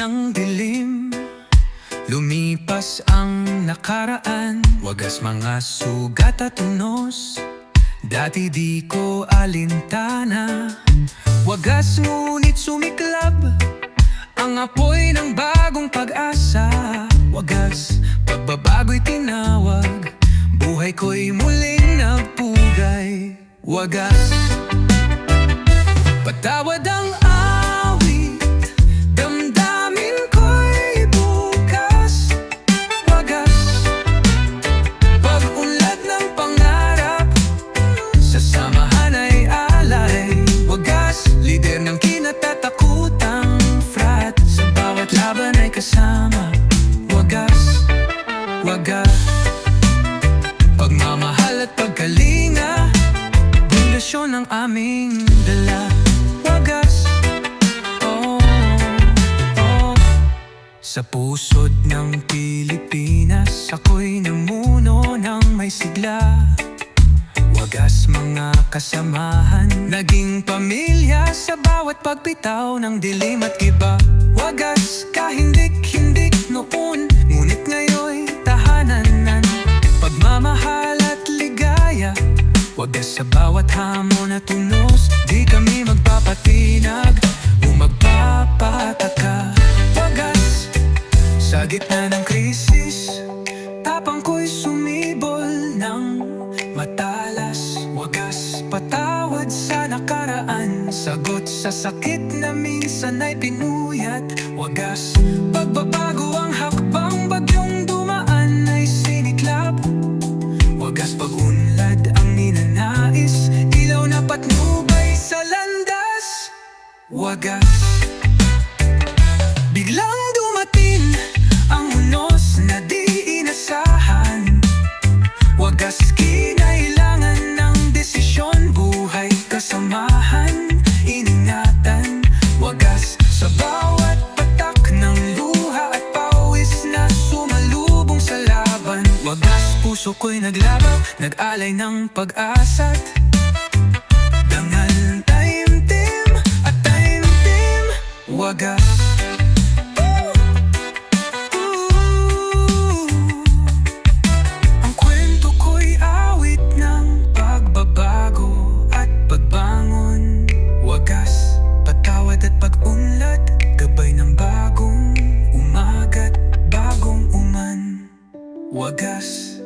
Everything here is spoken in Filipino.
ng dilim. Lumipas ang nakaraan, wagas mga sugat at unos. Dati di ko alintana, wagas ngunit sumiklab ang apoy ng bagong pag-asa. Wagas, pagbabago'y tinawag, buhay ko'y muling nagpugay. Wagas, patawad ang awit, damdamin ko'y bukas. Wagas, pag-unlad ng pangarap, sa samahan ay alay. Wagas, lider ng kinatatakutang frat, sa bawat laban ay kasama. Wagas, wagas, pagmamahal at pagkalinga, bundasyon ng aming dala. Wagas, oh, oh. Sa pusod ng Pilipinas, ako'y namuno ng may sigla. Wagas mga kasamahan, naging pamilya sa bawat pagpitaw ng dilim at iba. Wagas kahindik-hindik noon, ngunit ngayon'y tahanan. Pagmamahal at ligaya, wagas sa bawat hamon at unos. Di kami magpapatinag o magpapataka. Wagas, sa gitna ng krisis, tapang ko'y sumibol ng matalas. Wagas, patawad sa nakaraan, sagot sa sakit na minsan ay pinuyat. Wagas, pagbabago ang hakbang, bagyong dumaan ay siniklab. Wagas, pag-unlad ang ninanais, ilaw na patnubay sa landas. Wagas, biglang dumating ang unos na di inasahan. Wagas, kinailangan ng desisyon, buhay kasamahan, iningatan. Wagas, sa bawat patak ng luha at pawis na sumalubong sa laban. Wagas, puso ko'y naglabaw, nag-alay ng pag-asa't dangal taimtim at taimtim. Wagas, ang kwento ko'y awit ng pagbabago at pagbangon. Wagas, patawad at pag-unlad, gabay ng bagong umaga't bagong uman. Wagas,